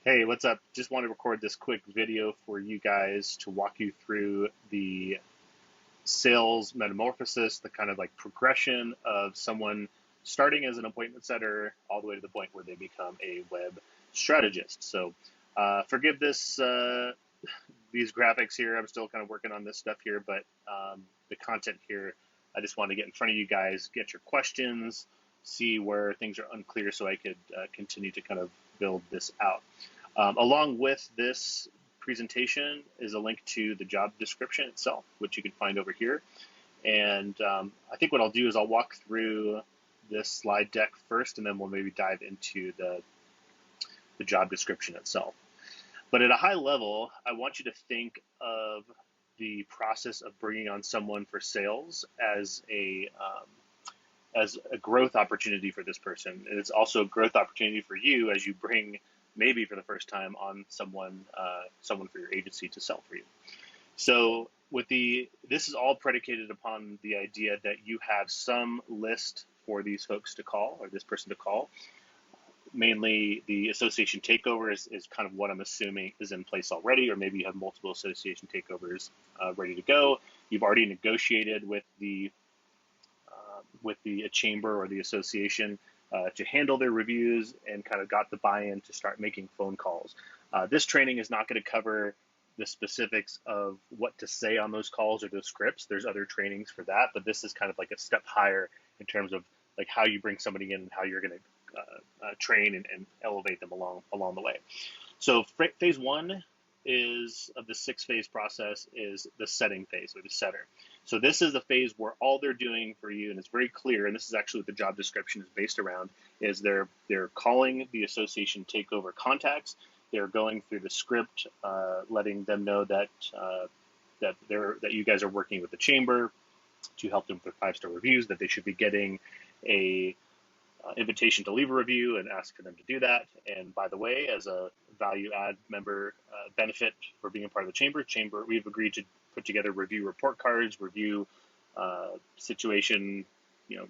Hey, what's up? Just want to record this quick video for you guys to walk you through the sales metamorphosis, the kind of like progression of someone starting as an appointment setter all the way to the point where they become a web strategist. So, forgive these graphics here. I'm still kind of working on this stuff here, but the content here, I just want to get in front of you guys, get your questions, see where things are unclear, so I could continue to kind of build this out. Along with this presentation is a link to the job description itself, which you can find over here. And I think what I'll do is I'll walk through this slide deck first, and then we'll maybe dive into the job description itself. But at a high level, I want you to think of the process of bringing on someone for sales as a growth opportunity for this person. And it's also a growth opportunity for you as you bring maybe for the first time on someone for your agency to sell for you. So this is all predicated upon the idea that you have some list for these folks to call, or this person to call. Mainly the association takeover is kind of what I'm assuming is in place already, or maybe you have multiple association takeovers ready to go. You've already negotiated with the chamber or the association to handle their reviews and kind of got the buy-in to start making phone calls. This training is not going to cover the specifics of what to say on those calls or those scripts. There's other trainings for that, but this is kind of like a step higher in terms of like how you bring somebody in and how you're going to train and elevate them along the way. So phase one of the 6-phase process is the setting phase, or the setter. So this is the phase where all they're doing for you, and it's very clear, and this is actually what the job description is based around, is they're calling the association takeover contacts. They're going through the script, letting them know that you guys are working with the chamber to help them with 5-star reviews, that they should be getting a invitation to leave a review and ask for them to do that. And by the way, as a value add member benefit for being a part of the chamber, we've agreed to put together review report cards, review situation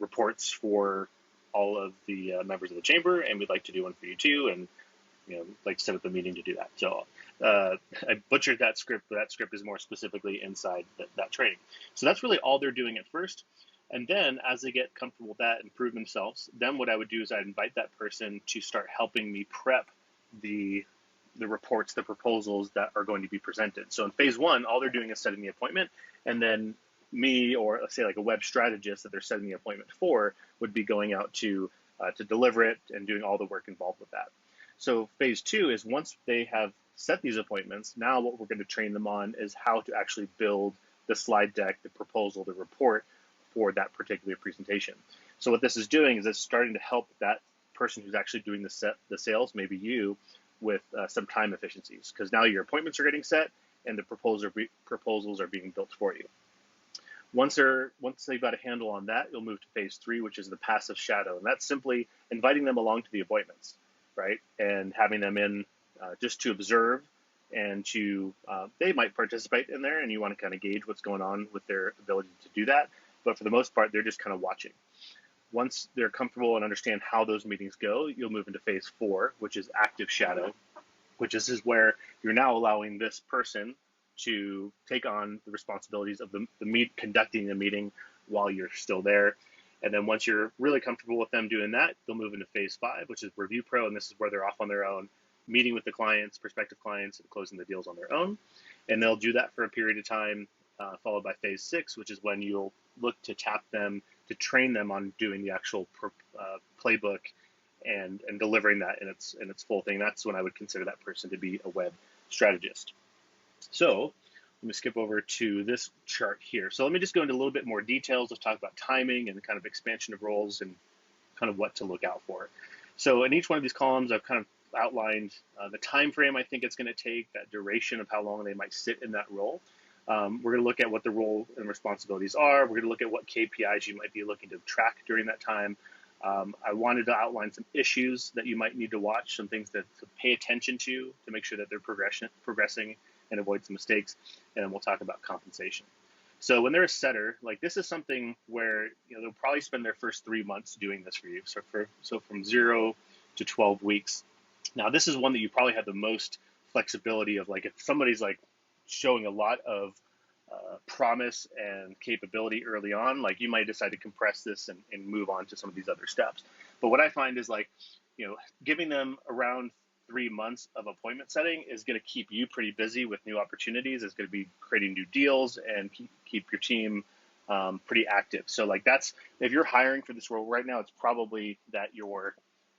reports for all of the members of the chamber, and we'd like to do one for you too, and like to set up a meeting to do that. So I butchered that script, but that script is more specifically inside that training. So that's really all they're doing at first. And then as they get comfortable with that and prove themselves, then what I would do is I'd invite that person to start helping me prep the reports, the proposals that are going to be presented. So in phase one, all they're doing is setting the appointment, and then me, or let's say like a web strategist that they're setting the appointment for, would be going out to deliver it and doing all the work involved with that. So phase two is once they have set these appointments, now what we're going to train them on is how to actually build the slide deck, the proposal, the report for that particular presentation. So what this is doing is it's starting to help that person who's actually doing the sales, maybe you, with some time efficiencies, because now your appointments are getting set and the proposals are being built for you. Once they've got a handle on that, you'll move to phase three, which is the passive shadow, and that's simply inviting them along to the appointments, right, and having them in just to observe and to they might participate in there, and you want to kind of gauge what's going on with their ability to do that. But for the most part, they're just kind of watching. Once they're comfortable and understand how those meetings go, you'll move into phase four, which is active shadow, which is where you're now allowing this person to take on the responsibilities of conducting the meeting while you're still there. And then once you're really comfortable with them doing that, they'll move into phase five, which is review pro, and this is where they're off on their own, meeting with the clients, prospective clients, and closing the deals on their own. And they'll do that for a period of time, followed by phase six, which is when you'll look to tap them to train them on doing the actual playbook and delivering that in its full thing. That's when I would consider that person to be a web strategist. So let me skip over to this chart here. So let me just go into a little bit more details. Let's talk about timing and the kind of expansion of roles and kind of what to look out for. So in each one of these columns, I've kind of outlined the time frame I think it's going to take, that duration of how long they might sit in that role. We're going to look at what the role and responsibilities are. We're going to look at what KPIs you might be looking to track during that time. I wanted to outline some issues that you might need to watch, some things to pay attention to make sure that they're progressing and avoid some mistakes. And then we'll talk about compensation. So when they're a setter, like this is something where they'll probably spend their first 3 months doing this for you. So from 0 to 12 weeks, Now, this is one that you probably have the most flexibility of, like if somebody's like showing a lot of promise and capability early on, like you might decide to compress this and move on to some of these other steps. But what I find is like, giving them around 3 months of appointment setting is going to keep you pretty busy with new opportunities. It's going to be creating new deals and keep your team pretty active. So like that's, if you're hiring for this role right now, it's probably that you're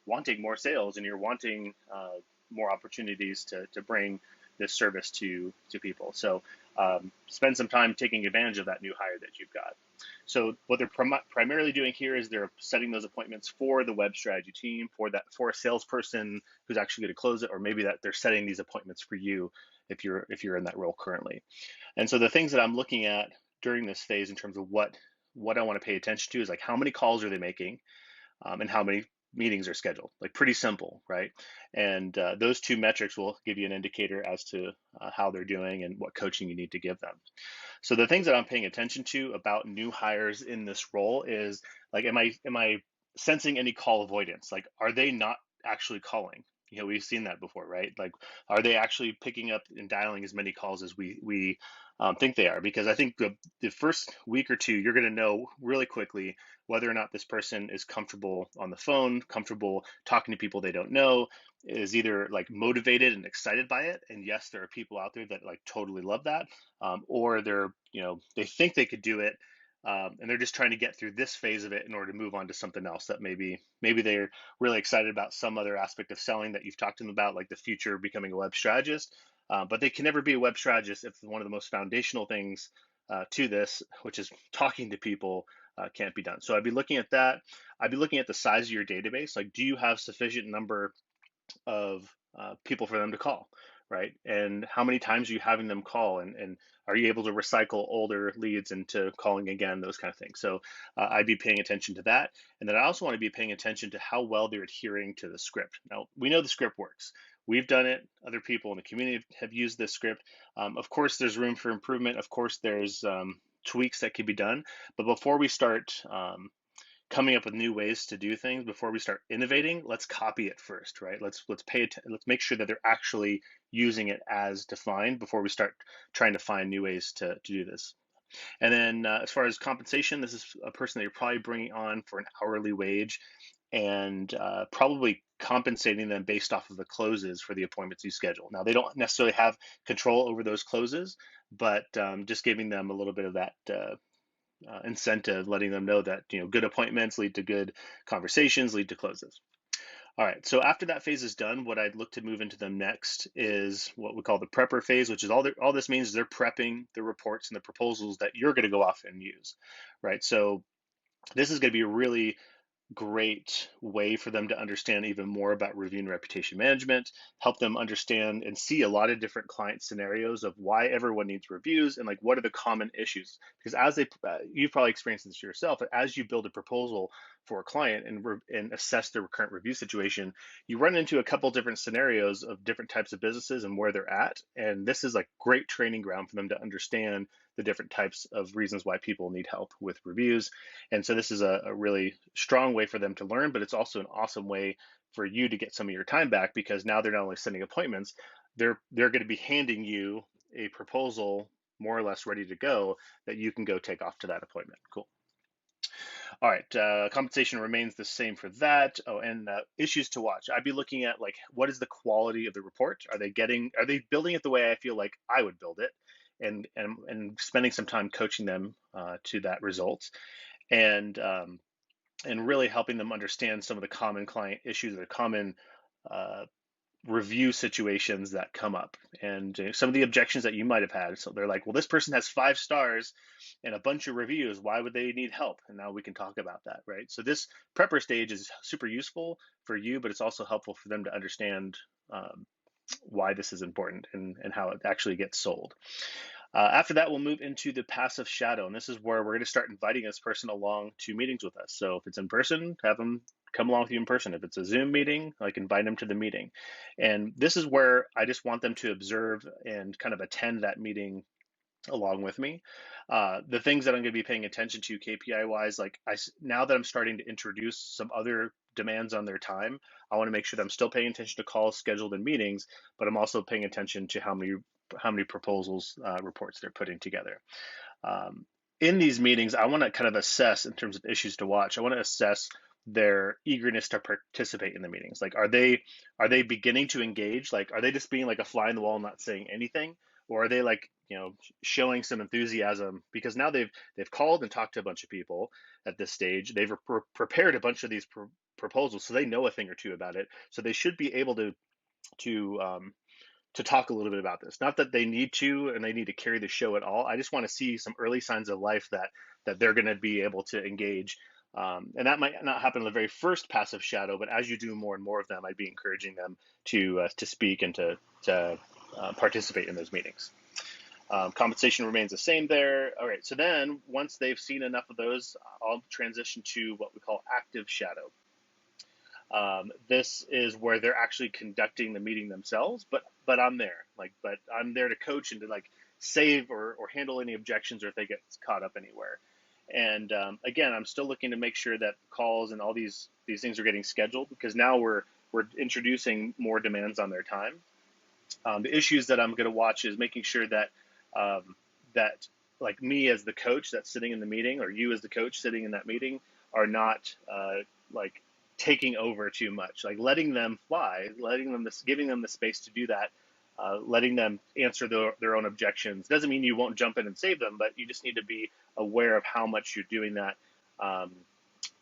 wanting more sales and you're wanting more opportunities to bring this service to people. So spend some time taking advantage of that new hire that you've got. So what they're primarily doing here is they're setting those appointments for the web strategy team, for a salesperson who's actually going to close it, or maybe that they're setting these appointments for you if you're in that role currently. And so the things that I'm looking at during this phase in terms of what I want to pay attention to is like how many calls are they making, and how many meetings are scheduled. Like pretty simple, right? And those two metrics will give you an indicator as to how they're doing and what coaching you need to give them. So the things that I'm paying attention to about new hires in this role is like, am I sensing any call avoidance? Like, are they not actually calling? We've seen that before, right? Like, are they actually picking up and dialing as many calls as we think they are? Because I think the first week or two, you're going to know really quickly whether or not this person is comfortable on the phone, comfortable talking to people they don't know, is either like motivated and excited by it. And yes, there are people out there that like totally love that, or they think they could do it, and they're just trying to get through this phase of it in order to move on to something else that maybe they're really excited about some other aspect of selling that you've talked to them about, like the future of becoming a web strategist. But they can never be a web strategist if one of the most foundational things to this, which is talking to people, can't be done. So I'd be looking at that. I'd be looking at the size of your database. Like, do you have sufficient number of people for them to call, right? And how many times are you having them call? And are you able to recycle older leads into calling again, those kind of things. So I'd be paying attention to that. And then I also want to be paying attention to how well they're adhering to the script. Now, we know the script works. We've done it. Other people in the community have used this script. Of course, there's room for improvement. Of course, there's tweaks that could be done. But before we start coming up with new ways to do things, before we start innovating, let's copy it first, right? Let's make sure that they're actually using it as defined before we start trying to find new ways to do this. And then as far as compensation, this is a person that you're probably bringing on for an hourly wage, and probably compensating them based off of the closes for the appointments you schedule. Now, they don't necessarily have control over those closes, but just giving them a little bit of that incentive, letting them know that good appointments lead to good conversations, lead to closes. All right, so after that phase is done, what I'd look to move into them next is what we call the prepper phase, which is all this means is they're prepping the reports and the proposals that you're going to go off and use, right? So this is going to be a really great way for them to understand even more about review and reputation management, help them understand and see a lot of different client scenarios of why everyone needs reviews and like what are the common issues. Because you've probably experienced this yourself, as you build a proposal for a client and assess their current review situation, you run into a couple different scenarios of different types of businesses and where they're at. And this is like great training ground for them to understand the different types of reasons why people need help with reviews. And so this is a really strong way for them to learn, but it's also an awesome way for you to get some of your time back, because now they're not only sending appointments, they're going to be handing you a proposal more or less ready to go that you can go take off to that appointment. Cool. All right, compensation remains the same for that. Oh, and issues to watch. I'd be looking at like, what is the quality of the report? Are they building it the way I feel like I would build it, and spending some time coaching them to that result, and really helping them understand some of the common client issues, the common uh, review situations that come up, and some of the objections that you might have had. So they're like, well, this person has 5 stars and a bunch of reviews. Why would they need help? And now we can talk about that, right? So this prepper stage is super useful for you, but it's also helpful for them to understand why this is important and how it actually gets sold. After that, we'll move into the passive shadow, and this is where we're going to start inviting this person along to meetings with us. So if it's in person, have them come along with you in person. If it's a Zoom meeting, like invite them to the meeting. And this is where I just want them to observe and kind of attend that meeting along with me. The things that I'm going to be paying attention to KPI wise, like now that I'm starting to introduce some other demands on their time, I want to make sure that I'm still paying attention to calls scheduled in meetings, but I'm also paying attention to how many proposals reports they're putting together. Um, in these meetings, I want to kind of assess in terms of issues to watch. I want to assess their eagerness to participate in the meetings. Like, are they beginning to engage? Like, are they just being like a fly in the wall, not saying anything, or are they like showing some enthusiasm because now they've called and talked to a bunch of people at this stage. They've prepared a bunch of these proposals, so they know a thing or two about it. So they should be able to to talk a little bit about this. Not that they need to and they need to carry the show at all. I just want to see some early signs of life that they're going to be able to engage. And that might not happen in the very first passive shadow, but as you do more and more of them, I'd be encouraging them to speak and to participate in those meetings. Compensation remains the same there. All right, so then once they've seen enough of those, I'll transition to what we call active shadow. This is where they're actually conducting the meeting themselves, but I'm there, but I'm there to coach and to like save or handle any objections or if they get caught up anywhere. And again, I'm still looking to make sure that calls and all these things are getting scheduled because now we're introducing more demands on their time. The issues that I'm going to watch is making sure that like me as the coach that's sitting in the meeting or you as the coach sitting in that meeting are not like taking over too much, like letting them fly, giving them the space to do that, letting them answer their own objections. Doesn't mean you won't jump in and save them, but you just need to be aware of how much you're doing that.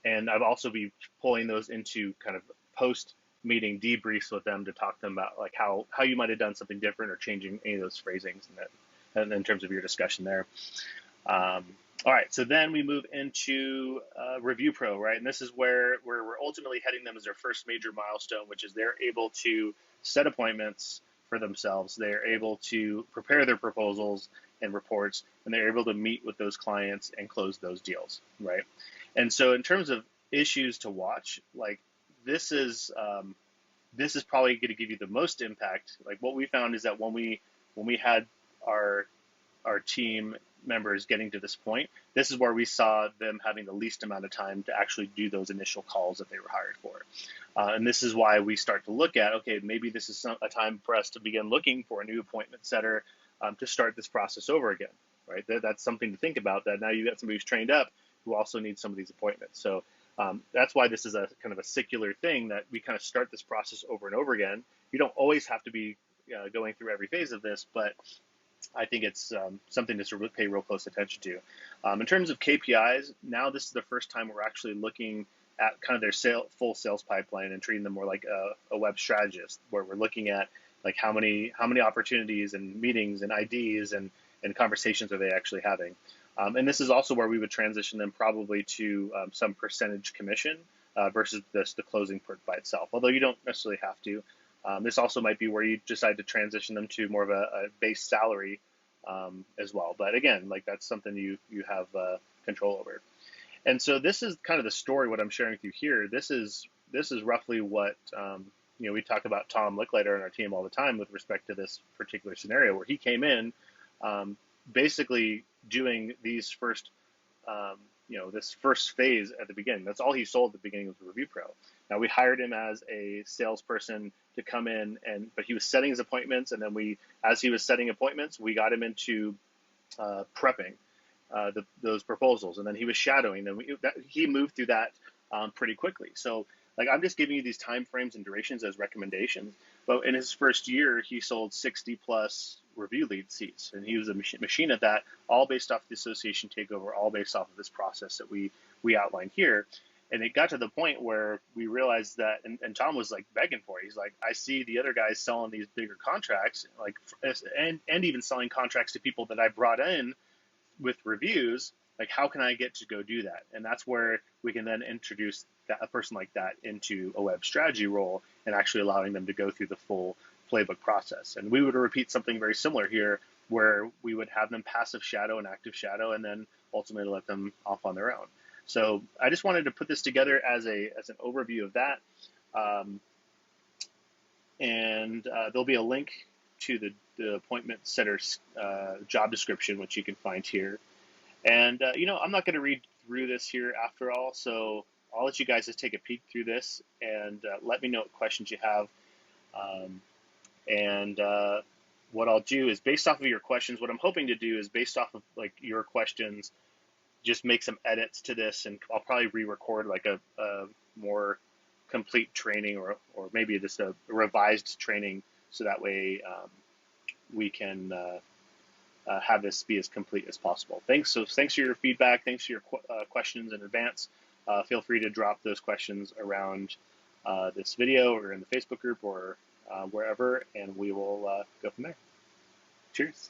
And I've also be pulling those into kind of post meeting debriefs with them to talk to them about like how you might have done something different or changing any of those phrasings in terms of your discussion there. All right, so then we move into Review Pro, right? And this is where we're ultimately heading them as their first major milestone, which is they're able to set appointments for themselves. They're able to prepare their proposals and reports, and they're able to meet with those clients and close those deals, right? And so in terms of issues to watch, like this is probably going to give you the most impact. Like what we found is that when we had our team members getting to this point, this is where we saw them having the least amount of time to actually do those initial calls that they were hired for. And this is why we start to look at, okay, maybe this is a time for us to begin looking for a new appointment setter to start this process over again, right? That's something to think about, that now you've got somebody who's trained up who also needs some of these appointments. So that's why this is a kind of a secular thing that we kind of start this process over and over again. You don't always have to be going through every phase of this, but I think it's something to pay real close attention to. In terms of KPIs, now this is the first time we're actually looking at kind of their full sales pipeline and treating them more like a web strategist, where we're looking at like how many opportunities and meetings and IDs and conversations are they actually having. And this is also where we would transition them probably to some percentage commission versus the closing part by itself, although you don't necessarily have to. This also might be where you decide to transition them to more of a base salary as well. But again, like that's something you have control over. And so this is kind of the story, what I'm sharing with you here. This is roughly what, we talk about Tom Lickliter on our team all the time with respect to this particular scenario where he came in basically doing these first, this first phase at the beginning. That's all he sold at the beginning of the Review Pro. Now we hired him as a salesperson to come in, but he was setting his appointments, and then as he was setting appointments, we got him into prepping those proposals, and then he was shadowing them. He moved through that pretty quickly. So like I'm just giving you these time frames and durations as recommendations. But in his first year, he sold 60 plus review lead seats, and he was a machine at that, all based off the association takeover, all based off of this process that we outlined here. And it got to the point where we realized that, and Tom was like begging for it. He's like, I see the other guys selling these bigger contracts, like, and even selling contracts to people that I brought in with reviews. Like, how can I get to go do that? And that's where we can then introduce a person like that into a web strategy role and actually allowing them to go through the full playbook process. And we would repeat something very similar here, where we would have them passive shadow and active shadow, and then ultimately let them off on their own. So I just wanted to put this together as an overview of that. And there'll be a link to the appointment setter's job description, which you can find here. And, I'm not going to read through this here after all. So I'll let you guys just take a peek through this and let me know what questions you have. Um, and what I'll do is, based off of your questions, what I'm hoping to do is, based off of like your questions, just make some edits to this, and I'll probably re-record like a more complete training, or maybe just a revised training, so that way we can have this be as complete as possible. Thanks for your feedback. Thanks for your questions in advance. Feel free to drop those questions around this video or in the Facebook group or wherever, and we will go from there. Cheers.